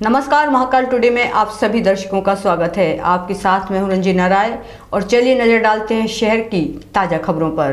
नमस्कार, महाकाल टुडे में आप सभी दर्शकों का स्वागत है। आपके साथ मैं हूं रंजीना राय और चलिए नजर डालते हैं शहर की ताजा खबरों पर।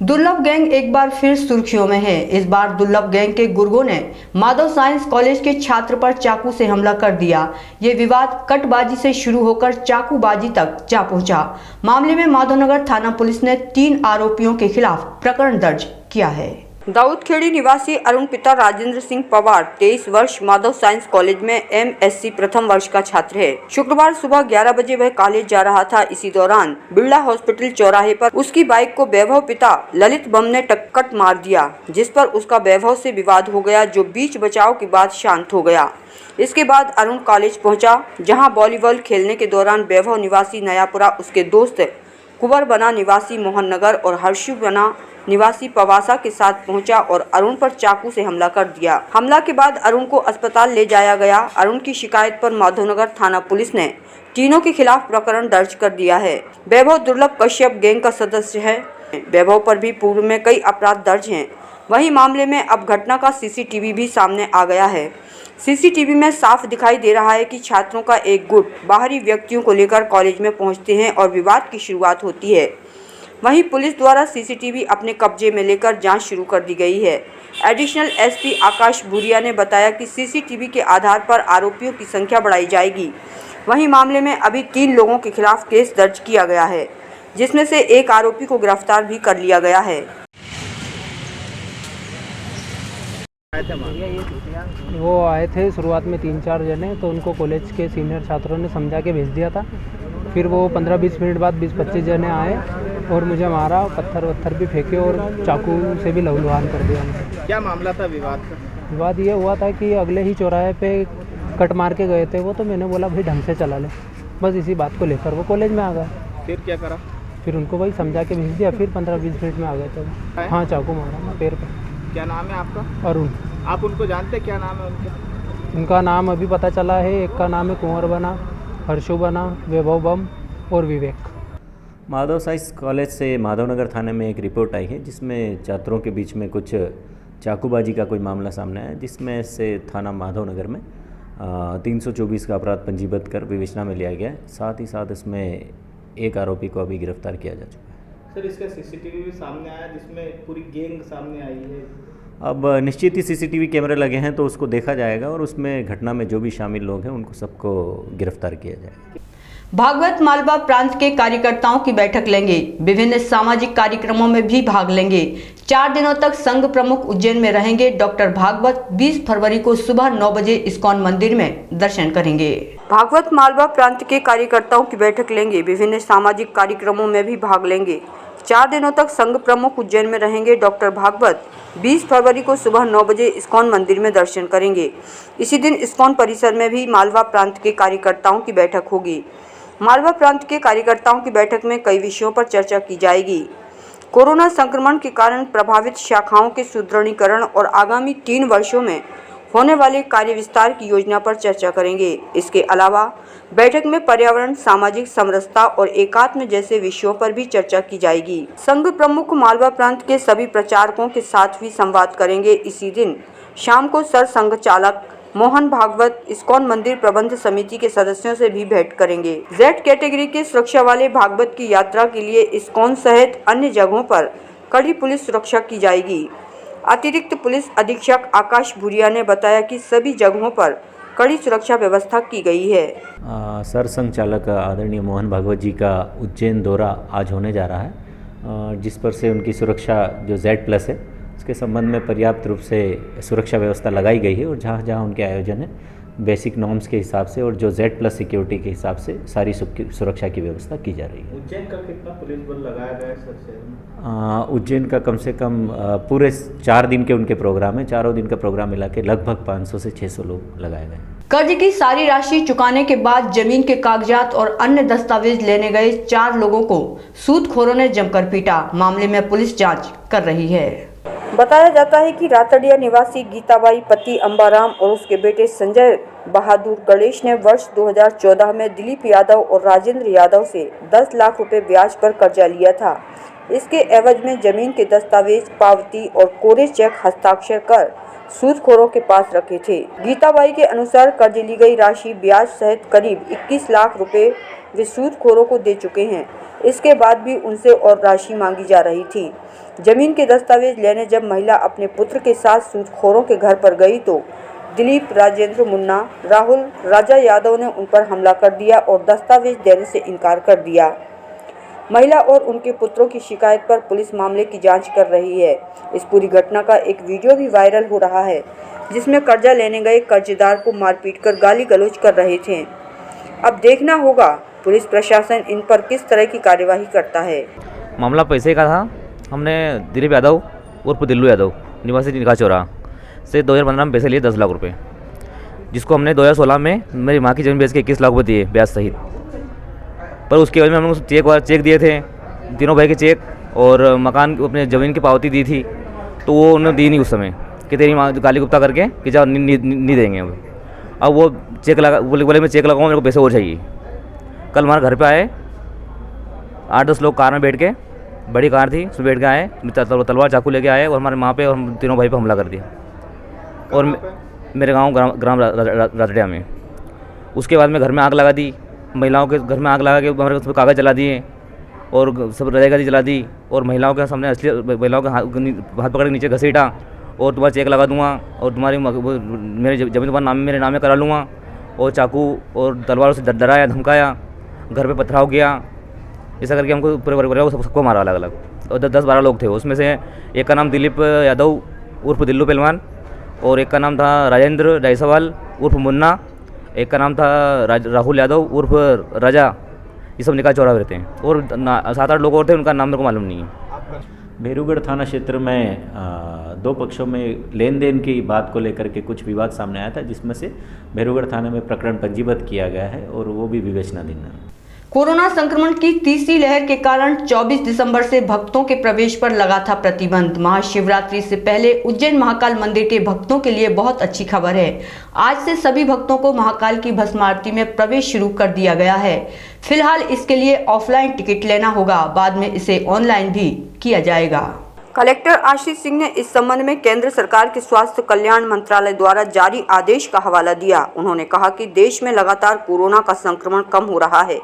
दुर्लभ गैंग एक बार फिर सुर्खियों में है। इस बार दुर्लभ गैंग के गुर्गों ने माधव साइंस कॉलेज के छात्र पर चाकू से हमला कर दिया। ये विवाद कटबाजी से शुरू होकर चाकूबाजी तक जा पहुंचा। मामले में माधवनगर थाना पुलिस ने 3 आरोपियों के खिलाफ प्रकरण दर्ज किया है। दाऊदखेड़ी निवासी अरुण पिता राजेंद्र सिंह पवार 23 वर्ष माधव साइंस कॉलेज में MSc प्रथम वर्ष का छात्र है। शुक्रवार सुबह 11 बजे वह कॉलेज जा रहा था। इसी दौरान बिरला हॉस्पिटल चौराहे पर उसकी बाइक को वैभव पिता ललित बम ने टक्कर मार दिया, जिस पर उसका वैभव से विवाद हो गया, जो बीच बचाव के बाद शांत हो गया। इसके बाद अरुण कॉलेज पहुंचा, जहां वॉलीबॉल खेलने के दौरान वैभव निवासी नयापुरा, उसके दोस्त कुंवर बना निवासी मोहन नगर और हर्षु बना निवासी पवासा के साथ पहुंचा और अरुण पर चाकू से हमला कर दिया। हमला के बाद अरुण को अस्पताल ले जाया गया। अरुण की शिकायत पर माधवनगर थाना पुलिस ने तीनों के खिलाफ प्रकरण दर्ज कर दिया है। वैभव दुर्लभ कश्यप गैंग का सदस्य है। वैभव पर भी पूर्व में कई अपराध दर्ज हैं। वहीं मामले में अब घटना का CCTV भी सामने आ गया है। CCTV में साफ दिखाई दे रहा है कि छात्रों का एक गुट बाहरी व्यक्तियों को लेकर कॉलेज में पहुंचते हैं और विवाद की शुरुआत होती है। वहीं पुलिस द्वारा CCTV अपने कब्जे में लेकर जांच शुरू कर दी गई है। एडिशनल SP आकाश भूरिया ने बताया कि CCTV के आधार पर आरोपियों की संख्या बढ़ाई जाएगी। वहीं मामले में अभी 3 लोगों के खिलाफ केस दर्ज किया गया है, जिसमें से एक आरोपी को गिरफ्तार भी कर लिया गया है। वो आए थे शुरुआत में 3-4 जने, तो उनको कॉलेज के सीनियर छात्रों ने समझा के भेज दिया था। फिर वो 15-20 मिनट बाद 20-25 जने आए और मुझे मारा, पत्थर भी फेंके और चाकू से भी लहूलुहान कर दिया मुझे। क्या मामला था विवाद का? विवाद ये हुआ था कि अगले ही चौराहे पे कट मार के गए थे वो, तो मैंने बोला भाई ढंग से चला ले, बस इसी बात को लेकर वो कॉलेज में आ गए। फिर क्या करा? फिर उनको वही समझा के भेज दिया। फिर 15-20 मिनट में आ गए थे। हाँ, चाकू मारा पैर पे। क्या नाम है आपका? अरुण। आप उनको जानते? क्या नाम है उनका? उनका नाम अभी पता चला है। एक का नाम है कुंवर बना, हर्षु बना, वैभव बम और विवेक। माधव साइंस कॉलेज से माधवनगर थाने में एक रिपोर्ट आई है, जिसमें छात्रों के बीच में कुछ चाकूबाजी का कोई मामला सामने आया, जिसमें से थाना माधवनगर में 324 का अपराध पंजीबद्ध कर विवेचना में लिया गया है। साथ ही साथ इसमें एक आरोपी को अभी गिरफ्तार किया जा चुका है। सर, इसका CCTV भी सामने आया, जिसमें पूरी गैंग सामने आई है। अब निश्चित ही CCTV कैमरे लगे हैं, तो उसको देखा जाएगा और उसमें घटना में जो भी शामिल लोग हैं उनको सबको गिरफ्तार किया जाएगा। भागवत मालवा प्रांत के कार्यकर्ताओं की बैठक लेंगे। विभिन्न सामाजिक कार्यक्रमों में भी भाग लेंगे। 4 दिनों तक संघ प्रमुख उज्जैन में रहेंगे। डॉक्टर भागवत 20 फरवरी को सुबह 9 बजे इस्कॉन मंदिर में दर्शन करेंगे। भागवत मालवा प्रांत के कार्यकर्ताओं की बैठक लेंगे। विभिन्न सामाजिक कार्यक्रमों में भी भाग लेंगे। 4 दिनों तक संघ प्रमुख उज्जैन में रहेंगे। डॉक्टर भागवत 20 फरवरी को सुबह 9 बजे इस्कॉन मंदिर में दर्शन करेंगे। इसी दिन इस्कॉन परिसर में भी मालवा प्रांत के कार्यकर्ताओं की बैठक होगी। मालवा प्रांत के कार्यकर्ताओं की बैठक में कई विषयों पर चर्चा की जाएगी। कोरोना संक्रमण के कारण प्रभावित शाखाओं के सुदृढ़ीकरण और आगामी 3 वर्षों में होने वाले कार्य विस्तार की योजना पर चर्चा करेंगे। इसके अलावा बैठक में पर्यावरण, सामाजिक समरसता और एकात्म जैसे विषयों पर भी चर्चा की जाएगी। संघ प्रमुख मालवा प्रांत के सभी प्रचारकों के साथ भी संवाद करेंगे। इसी दिन शाम को सर संघ चालक मोहन भागवत इस्कॉन मंदिर प्रबंध समिति के सदस्यों से भी भेंट करेंगे। Z कैटेगरी के सुरक्षा वाले भागवत की यात्रा के लिए इस्कॉन सहित अन्य जगहों पर कड़ी पुलिस सुरक्षा की जाएगी। अतिरिक्त पुलिस अधीक्षक आकाश भूरिया ने बताया कि सभी जगहों पर कड़ी सुरक्षा व्यवस्था की गई है। सर संघ चालक आदरणीय मोहन भागवत जी का उज्जैन दौरा आज होने जा रहा है, जिस पर से उनकी सुरक्षा जो Z+ है उसके संबंध में पर्याप्त रूप से सुरक्षा व्यवस्था लगाई गई है और जहाँ जहाँ उनके आयोजन है बेसिक नॉर्म्स के हिसाब से और जो Z+ सिक्योरिटी के हिसाब से सारी सुरक्षा की व्यवस्था की जा रही है। उज्जैन का कितना पुलिस बल लगाया गया है सर शहर में? उज्जैन का कम से कम पूरे 4 दिन के उनके प्रोग्राम है, चारों दिन का प्रोग्राम मिला के लगभग 500 से 600 लोग लगाए गए। कर्ज की सारी राशि चुकाने के बाद जमीन के कागजात और अन्य दस्तावेज लेने गए 4 लोगों को सूदखोरों ने जमकर पीटा। मामले में पुलिस जांच कर रही है। बताया जाता है कि रातड़िया निवासी गीताबाई पति अंबाराम और उसके बेटे संजय बहादुर गणेश ने वर्ष 2014 में दिलीप यादव और राजेंद्र यादव से 10 लाख रुपए ब्याज पर कर्जा लिया था। इसके एवज में जमीन के दस्तावेज, पावती और कोरे चेक हस्ताक्षर कर सूदखोरों के पास रखे थे। गीताबाई के अनुसार कर्ज ली गई राशि ब्याज सहित करीब 21 लाख रुपए वे सूदखोरों को दे चुके हैं। इसके बाद भी उनसे और राशि मांगी जा रही थी। जमीन के दस्तावेज लेने जब महिला अपने पुत्र के साथ सूदखोरों के घर पर गई तो दिलीप, राजेंद्र, मुन्ना, राहुल, राजा यादव ने उन पर हमला कर दिया और दस्तावेज देने से इनकार कर दिया। महिला और उनके पुत्रों की शिकायत पर पुलिस मामले की जांच कर रही है। इस पूरी घटना का एक वीडियो भी वायरल हो रहा है, जिसमें कर्जा लेने गए कर्जदार को मारपीट कर गाली गलौज कर रहे थे। अब देखना होगा पुलिस प्रशासन इन पर किस तरह की कार्यवाही करता है। मामला पैसे का था। हमने दिलीप यादव उर्फ दिल्लू यादव निवासी निकाह चौराहा से 2015 में पैसे लिए 10 लाख रुपए, जिसको हमने 2016 में मेरी माँ की ज़मीन बेच के 21 लाख रुपये दिए ब्याज सहित। पर उसके बाद में हमने चेक दिए थे, तीनों भाई के चेक और मकान अपने ज़मीन की पावती दी थी, तो वो उन्होंने दी नहीं उस समय कि तेरी माँ गाली गुप्ता करके कि जाओ नहीं देंगे। अब वो चेक लगा बोले मैं चेक लगाऊँ, मेरे को पैसे और चाहिए। कल हमारे घर पे आए 8-10 लोग कार में बैठ के, बड़ी कार थी उसमें बैठ के आए, तलवार चाकू लेके आए और हमारे माँ पे और हम तीनों भाई पे हमला कर दिया और मेरे गांव ग्राम रातड़िया में। उसके बाद में घर में आग लगा दी, महिलाओं के घर में आग लगा के हमारे उसमें कागज़ जला दिए और सब रजाई जला दी और महिलाओं के सामने असली महिलाओं के हाथ पकड़ के नीचे घसीटा और तुम्हारा चेक लगा दूंगा और तुम्हारी मेरे जमीन तुम्हारे नाम मेरे नाम में करा लूँगा और चाकू और तलवारों से डराया, धमकाया, घर पे पथराव किया। ऐसा करके हमको पूरे परिवार को सबको मारा अलग अलग और 10-12 लोग थे। उसमें से एक का नाम दिलीप यादव उर्फ दिल्लू पहलवान और एक का नाम था राजेंद्र जायसवाल उर्फ मुन्ना, एक का नाम था राहुल यादव उर्फ राजा। ये सब निकाह चौराहा रहते हैं और 7-8 लोग और थे, उनका नाम मेरे को मालूम नहीं है। भेरूगढ़ थाना क्षेत्र में दो पक्षों में लेन देन की बात को लेकर के कुछ विवाद सामने आया था, जिसमें से भेरूगढ़ थाने में प्रकरण पंजीबद्ध किया गया है और वो भी विवेचनाधीन है। कोरोना संक्रमण की तीसरी लहर के कारण 24 दिसंबर से भक्तों के प्रवेश पर लगा था प्रतिबंध। महाशिवरात्रि से पहले उज्जैन महाकाल मंदिर के भक्तों के लिए बहुत अच्छी खबर है। आज से सभी भक्तों को महाकाल की भस्म आरती में प्रवेश शुरू कर दिया गया है। फिलहाल इसके लिए ऑफलाइन टिकट लेना होगा, बाद में इसे ऑनलाइन भी किया जाएगा। कलेक्टर आशीष सिंह ने इस संबंध में केंद्र सरकार के स्वास्थ्य कल्याण मंत्रालय द्वारा जारी आदेश का हवाला दिया। उन्होंने कहा कि देश में लगातार कोरोना का संक्रमण कम हो रहा है।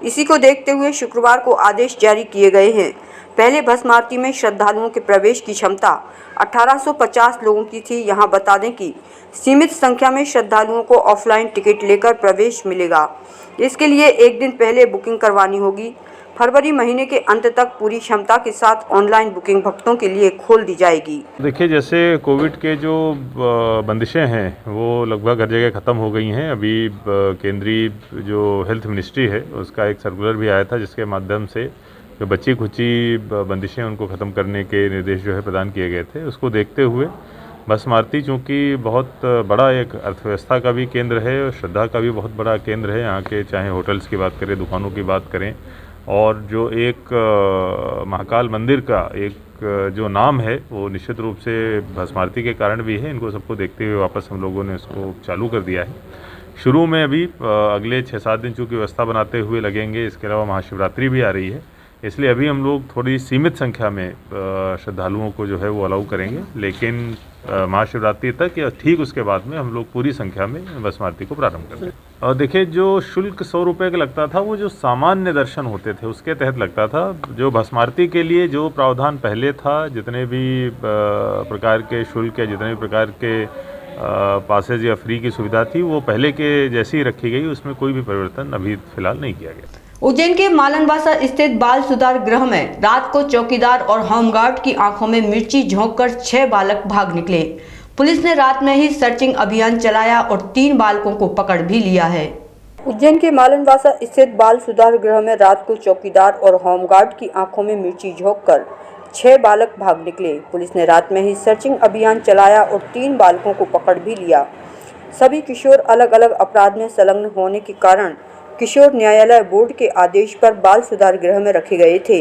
इसी को देखते हुए शुक्रवार को आदेश जारी किए गए हैं। पहले भस्म आरती में श्रद्धालुओं के प्रवेश की क्षमता 1850 लोगों की थी। यहाँ बता दें कि सीमित संख्या में श्रद्धालुओं को ऑफलाइन टिकट लेकर प्रवेश मिलेगा। इसके लिए एक दिन पहले बुकिंग करवानी होगी। फरवरी महीने के अंत तक पूरी क्षमता के साथ ऑनलाइन बुकिंग भक्तों के लिए खोल दी जाएगी। देखिए, जैसे कोविड के जो बंदिशें हैं वो लगभग हर जगह ख़त्म हो गई हैं। अभी केंद्रीय जो हेल्थ मिनिस्ट्री है उसका एक सर्कुलर भी आया था, जिसके माध्यम से जो बची खुची बंदिशें उनको ख़त्म करने के निर्देश जो है प्रदान किए गए थे। उसको देखते हुए भस्म आरती चूँकि बहुत बड़ा एक अर्थव्यवस्था का भी केंद्र है और श्रद्धा का भी बहुत बड़ा केंद्र है। यहाँ के चाहे होटल्स की बात करें, दुकानों की बात करें, और जो एक महाकाल मंदिर का एक जो नाम है वो निश्चित रूप से भस्म आरती के कारण भी है। इनको सबको देखते हुए वापस हम लोगों ने इसको चालू कर दिया है। शुरू में अभी अगले 6-7 दिन चूँकि व्यवस्था बनाते हुए लगेंगे। इसके अलावा महाशिवरात्रि भी आ रही है, इसलिए अभी हम लोग थोड़ी सीमित संख्या में श्रद्धालुओं को जो है वो अलाउ करेंगे, लेकिन महाशिवरात्रि तक या ठीक उसके बाद में हम लोग पूरी संख्या में भस्म आरती को प्रारंभ करते हैं। और देखिए, जो शुल्क 100 रुपये का लगता था वो जो सामान्य दर्शन होते थे उसके तहत लगता था। जो भस्म आरती के लिए जो प्रावधान पहले था, जितने भी प्रकार के शुल्क या जितने भी प्रकार के पासेज या फ्री की सुविधा थी वो पहले के जैसी ही रखी गई। उसमें कोई भी परिवर्तन अभी फिलहाल नहीं किया गया। उज्जैन के मालनवासा स्थित बाल सुधार गृह में रात को चौकीदार और होमगार्ड की आंखों में मिर्ची झोंककर 6 बालक भाग निकले। पुलिस ने रात में ही सर्चिंग अभियान चलाया और 3 बालकों को पकड़ भी लिया है। उज्जैन के मालनवासा स्थित बाल सुधार गृह में रात को चौकीदार और होमगार्ड की आंखों में मिर्ची झोंककर 6 बालक भाग निकले। पुलिस ने रात में ही सर्चिंग अभियान चलाया और 3 बालकों को पकड़ भी लिया। सभी किशोर अलग अलग अपराध में संलग्न होने के कारण किशोर न्यायालय बोर्ड के आदेश पर बाल सुधार गृह में रखे गए थे।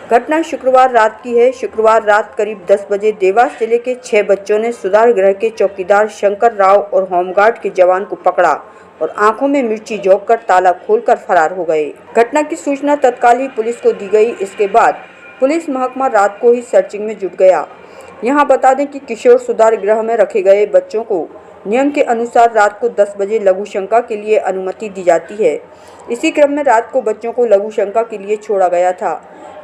घटना शुक्रवार रात की है। शुक्रवार रात करीब 10 बजे देवास जिले के 6 बच्चों ने सुधार गृह के चौकीदार शंकर राव और होमगार्ड के जवान को पकड़ा और आंखों में मिर्ची झोंककर ताला खोलकर फरार हो गए। घटना की सूचना तत्काल ही पुलिस को दी गई। इसके बाद पुलिस महकमा रात को ही सर्चिंग में जुट गया। यहाँ बता दें कि किशोर सुधार गृह में रखे गए बच्चों को नियम के अनुसार रात को 10 बजे लघु शंका के लिए अनुमति दी जाती है। इसी क्रम में रात को बच्चों को लघु शंका के लिए छोड़ा गया था।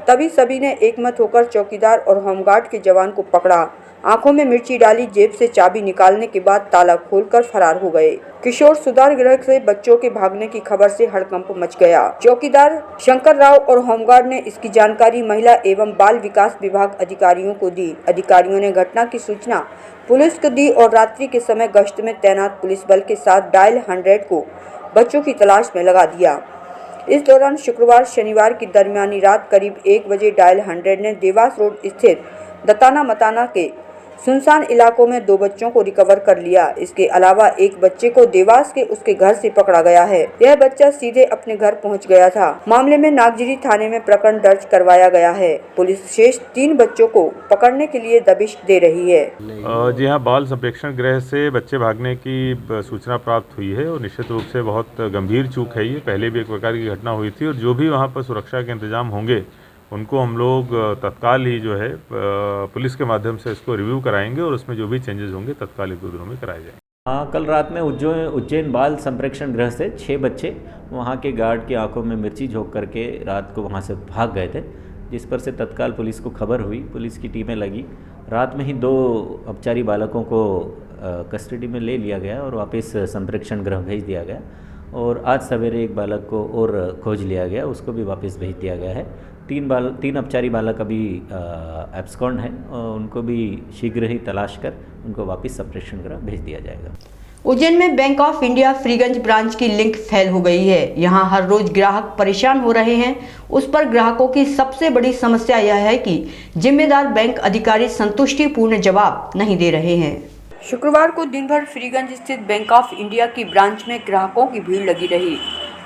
तभी सभी ने एकमत होकर चौकीदार और होमगार्ड के जवान को पकड़ा, आंखों में मिर्ची डाली, जेब से चाबी निकालने के बाद ताला खोलकर फरार हो गए। किशोर सुधार गृह से बच्चों के भागने की खबर से हड़कंप मच गया। चौकीदार शंकर राव और होमगार्ड ने इसकी जानकारी महिला एवं बाल विकास विभाग अधिकारियों को दी। अधिकारियों ने घटना की सूचना पुलिस को दी और रात्रि के समय गश्त में तैनात पुलिस बल के साथ डायल 100 को बच्चों की तलाश में लगा दिया। इस दौरान शुक्रवार शनिवार की दरमियानी रात करीब 1 बजे डायल 100 ने देवास रोड स्थित दताना मताना के सुनसान इलाकों में 2 बच्चों को रिकवर कर लिया। इसके अलावा एक बच्चे को देवास के उसके घर से पकड़ा गया है। यह बच्चा सीधे अपने घर पहुंच गया था। मामले में नागजिरी थाने में प्रकरण दर्ज करवाया गया है। पुलिस शेष 3 बच्चों को पकड़ने के लिए दबिश दे रही है। जी हाँ, बाल संप्रेक्षण गृह से बच्चे भागने की सूचना प्राप्त हुई है और निश्चित रूप से बहुत गंभीर चूक है ये। पहले भी एक प्रकार की घटना हुई थी और जो भी वहाँ पर सुरक्षा के इंतजाम होंगे उनको हम लोग तत्काल ही जो है पुलिस के माध्यम से इसको रिव्यू कराएंगे और उसमें जो भी चेंजेस होंगे तत्काल 1-2 दिनों में कराए जाएंगे। हाँ, कल रात में उज्जैन बाल संप्रेक्षण गृह से 6 बच्चे वहाँ के गार्ड की आंखों में मिर्ची झोंक करके रात को वहाँ से भाग गए थे, जिस पर से तत्काल पुलिस को खबर हुई। पुलिस की टीमें लगी। रात में ही 2 अपचारी बालकों को कस्टडी में ले लिया गया और वापस संप्रेक्षण गृह भेज दिया गया और आज सवेरे एक बालक को और खोज लिया गया, उसको भी वापस भेज दिया गया है। 3 अपचारी बालक अभी एब्सकॉन्ड हैं और उनको भी शीघ्र ही तलाश कर उनको वापस संप्रेक्षण गृह भेज दिया जाएगा। उज्जैन में bank of India Freeganj branch की लिंक फेल हो गई है। यहां हर रोज ग्राहक परेशान हो रहे हैं। उस पर ग्राहकों की सबसे बड़ी समस्या यह है कि जिम्मेदार बैंक अधिकारी संतुष्टिपूर्ण जवाब नहीं दे रहे हैं। शुक्रवार को दिन भर फ्रीगंज स्थित बैंक ऑफ इंडिया की ब्रांच में ग्राहकों की भीड़ लगी रही।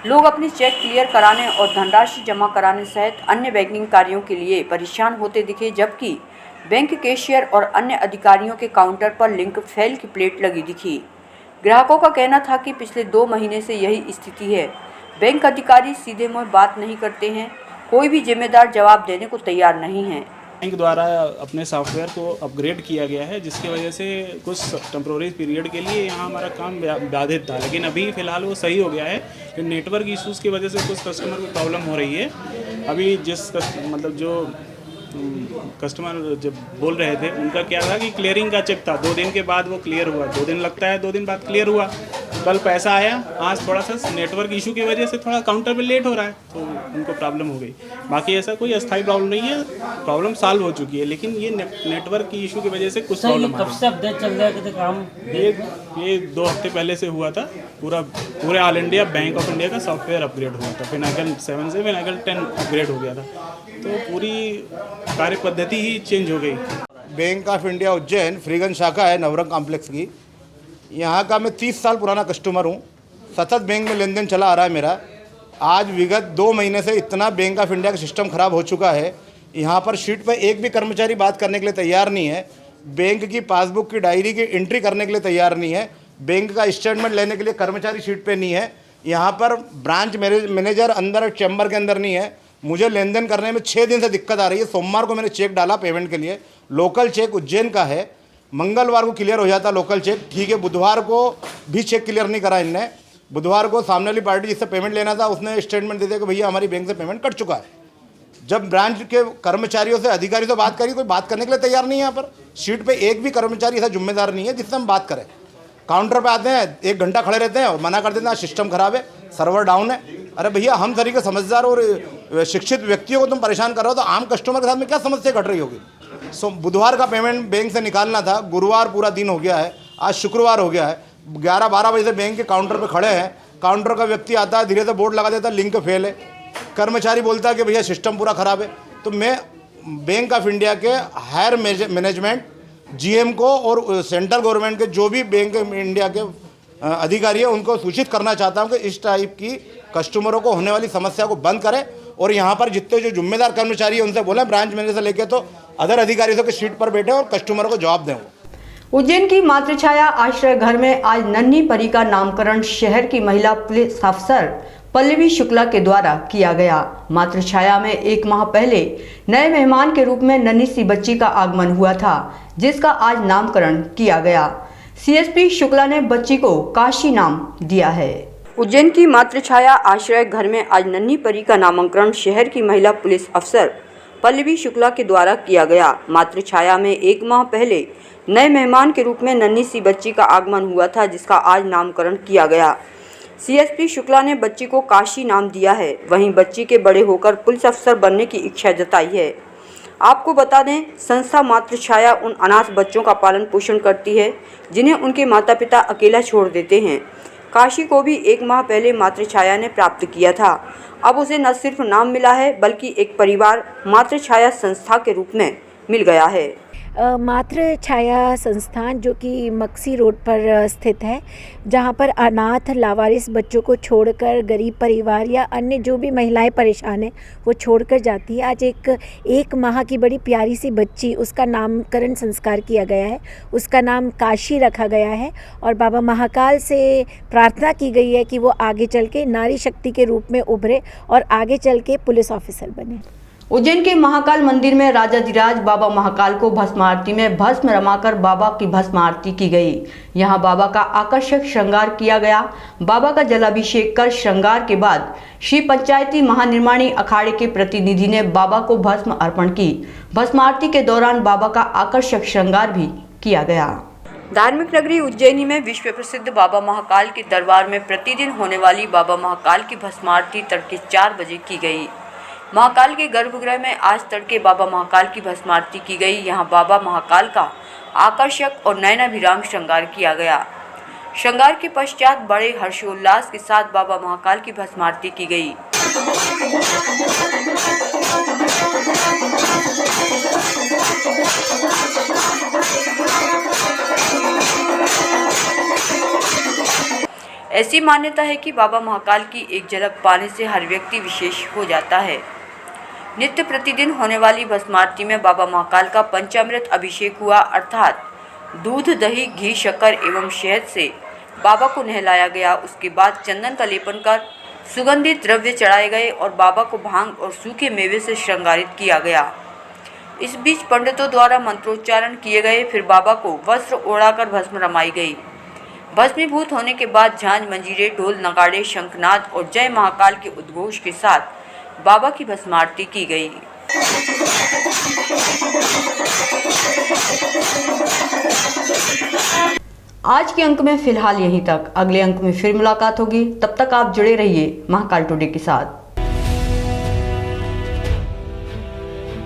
लोग अपने चेक क्लियर कराने और धनराशि जमा कराने सहित अन्य बैंकिंग कार्यों के लिए परेशान होते दिखे, जबकि बैंक कैशियर और अन्य अधिकारियों के काउंटर पर लिंक फेल की प्लेट लगी दिखी। ग्राहकों का कहना था कि पिछले 2 महीने से यही स्थिति है। बैंक अधिकारी सीधे मुंह बात नहीं करते हैं, कोई भी जिम्मेदार जवाब देने को तैयार नहीं है। बैंक द्वारा अपने सॉफ्टवेयर को अपग्रेड किया गया है, जिसकी वजह से कुछ टेम्प्रोरी पीरियड के लिए यहाँ हमारा काम बाधित था, लेकिन अभी फ़िलहाल वो सही हो गया है। फिर नेटवर्क इश्यूज़ की वजह से कुछ कस्टमर को प्रॉब्लम हो रही है। अभी जो कस्टमर जब बोल रहे थे उनका क्या था कि क्लियरिंग का चेक था, 2 दिन के बाद वो क्लियर हुआ। 2 दिन लगता है, 2 दिन बाद क्लियर हुआ। कल पैसा आया, आज थोड़ा सा नेटवर्क इशू की वजह से थोड़ा काउंटर पे लेट हो रहा है, तो उनको प्रॉब्लम हो गई। बाकी ऐसा कोई अस्थायी प्रॉब्लम नहीं है, प्रॉब्लम सॉल्व हो चुकी है, लेकिन ये नेटवर्क की इशू की वजह से कुछ प्रॉब्लम कब से अपडेट चल रहा है काम? ये 2 हफ्ते पहले से हुआ था। पूरे all India bank of India का सॉफ्टवेयर अपग्रेड हुआ था। फिनाकल 7 से फिनाकल 10 अपग्रेड हो गया था, तो पूरी कार्य पद्धति ही चेंज हो गई। Bank of India Ujjain Freeganj शाखा है नवरंग कॉम्प्लेक्स की। यहाँ का मैं 30 साल पुराना कस्टमर हूँ। सतत बैंक में लेन देन चला आ रहा है मेरा। आज विगत 2 महीने से इतना बैंक ऑफ इंडिया का सिस्टम ख़राब हो चुका है। यहाँ पर शीट पर एक भी कर्मचारी बात करने के लिए तैयार नहीं है। बैंक की पासबुक की डायरी की एंट्री करने के लिए तैयार नहीं है। बैंक का स्टेटमेंट लेने के लिए कर्मचारी शीट पे नहीं है। यहाँ पर ब्रांच मैनेजर अंदर चैम्बर के अंदर नहीं है। मुझे लेन देन करने में 6 दिन से दिक्कत आ रही है। सोमवार को मैंने चेक डाला पेमेंट के लिए, लोकल चेक उज्जैन का है। मंगलवार को क्लियर हो जाता लोकल चेक, ठीक है। बुधवार को भी चेक क्लियर नहीं करा इनने। बुधवार को सामने वाली पार्टी जिससे पेमेंट लेना था उसने स्टेटमेंट दे दिया कि भैया हमारी बैंक से पेमेंट कट चुका है। जब ब्रांच के कर्मचारियों से अधिकारी से बात करी, कोई बात करने के लिए तैयार नहीं है। यहाँ पर शीट पे एक भी कर्मचारी ऐसा जिम्मेदार नहीं है जिससे हम बात करें। काउंटर पे आते हैं, 1 घंटा खड़े रहते हैं और मना कर देते हैं सिस्टम खराब है, सर्वर डाउन है। अरे भैया, हम तरीके समझदार और शिक्षित व्यक्तियों को तुम परेशान कर रहे हो, तो आम कस्टमर के साथ में क्या समस्या घट रही होगी। बुधवार का पेमेंट बैंक से निकालना था, गुरुवार पूरा दिन हो गया है, आज शुक्रवार हो गया है। 11-12 बजे से बैंक के काउंटर पर खड़े हैं। काउंटर का व्यक्ति आता है, धीरे से बोर्ड लगा देता है लिंक फेल है। कर्मचारी बोलता है कि भैया सिस्टम पूरा ख़राब है। तो मैं बैंक ऑफ इंडिया के हायर मैनेजमेंट जीएम को और सेंट्रल गवर्नमेंट के जो भी बैंक ऑफ इंडिया के अधिकारी है उनको सूचित करना चाहता हूं कि इस टाइप की कस्टमरों को होने वाली समस्या को बंद करें और यहाँ पर जितने जो जिम्मेदार कर्मचारी है उनसे बोलें ब्रांच मैनेजर से लेकर तो अदर अधिकारियों के सीट पर बैठे और कस्टमरों को जवाब दें। उज्जैन की मातृछाया आश्रय घर में आज नन्ही परी का नामकरण शहर की महिला पुलिस अफसर पल्लवी शुक्ला के द्वारा किया गया। मातृ छाया में 1 माह पहले नए मेहमान के रूप में नन्ही सी बच्ची का आगमन हुआ था, जिसका आज नामकरण किया गया। सीएसपी शुक्ला ने बच्ची को काशी नाम दिया है। उज्जैन की मातृ छाया आश्रय घर में आज नन्ही परी का नामकरण शहर की महिला पुलिस अफसर पल्लवी शुक्ला के द्वारा किया गया। मातृ छाया में 1 माह पहले नए मेहमान के रूप में नन्ही सी बच्ची का आगमन हुआ था, जिसका आज नामकरण किया गया। सीएसपी शुक्ला ने बच्ची को काशी नाम दिया है। वहीं बच्ची के बड़े होकर पुलिस अफसर बनने की इच्छा जताई है। आपको बता दें, संस्था मातृ छाया उन अनाथ बच्चों का पालन पोषण करती है जिन्हें उनके माता पिता अकेला छोड़ देते हैं। काशी को भी 1 माह पहले मातृ छाया ने प्राप्त किया था। अब उसे न सिर्फ नाम मिला है, बल्कि एक परिवार मातृ छाया संस्था के रूप में मिल गया है। मातृ छाया संस्थान जो कि मक्सी रोड पर स्थित है, जहां पर अनाथ लावारिस बच्चों को छोड़कर गरीब परिवार या अन्य जो भी महिलाएं परेशान हैं वो छोड़कर जाती है। आज एक माह की बड़ी प्यारी सी बच्ची, उसका नामकरण संस्कार किया गया है। उसका नाम काशी रखा गया है और बाबा महाकाल से प्रार्थना की गई है कि वो आगे चल के नारी शक्ति के रूप में उभरे और आगे चल के पुलिस ऑफिसर बने। उज्जैन के महाकाल मंदिर में राजाधिराज बाबा महाकाल को भस्म आरती में भस्म रमाकर बाबा की भस्म आरती की गई। यहां बाबा का आकर्षक श्रृंगार किया गया। बाबा का जलाभिषेक कर श्रृंगार के बाद श्री पंचायती महानिर्माणी अखाड़े के प्रतिनिधि ने बाबा को भस्म अर्पण की। भस्म आरती के दौरान बाबा का आकर्षक श्रृंगार भी किया गया। धार्मिक नगरी उज्जैनी में विश्व प्रसिद्ध बाबा महाकाल के दरबार में प्रतिदिन होने वाली बाबा महाकाल की भस्म आरती तड़के 4 बजे की गई। महाकाल के गर्भगृह में आज तड़के बाबा महाकाल की भस्म आरती की गई। यहाँ बाबा महाकाल का आकर्षक और नयनाभिराम श्रृंगार किया गया। श्रृंगार के पश्चात बड़े हर्षोल्लास के साथ बाबा महाकाल की भस्म आरती की गई। ऐसी मान्यता है कि बाबा महाकाल की एक झलक पाने से हर व्यक्ति विशेष हो जाता है। नित्य प्रतिदिन होने वाली भस्म आरती में बाबा महाकाल का पंचामृत अभिषेक हुआ, अर्थात दूध, दही, घी, शक्कर एवं शहद से बाबा को नहलाया गया। उसके बाद चंदन का लेपन कर सुगंधित द्रव्य चढ़ाए गए और बाबा को भांग और सूखे मेवे से श्रृंगारित किया गया। इस बीच पंडितों द्वारा मंत्रोच्चारण किए गए। फिर बाबा को वस्त्र ओढ़ाकर भस्म रमाई गई। भस्मीभूत होने के बाद झांझ, मंजीरे, ढोल, नगाड़े, शंखनाद और जय महाकाल के उद्घोष के साथ बाबा की भस्म आरती की गई। आज के अंक में फिलहाल यहीं तक। अगले अंक में फिर मुलाकात होगी। तब तक आप जुड़े रहिए महाकाल टुडे के साथ।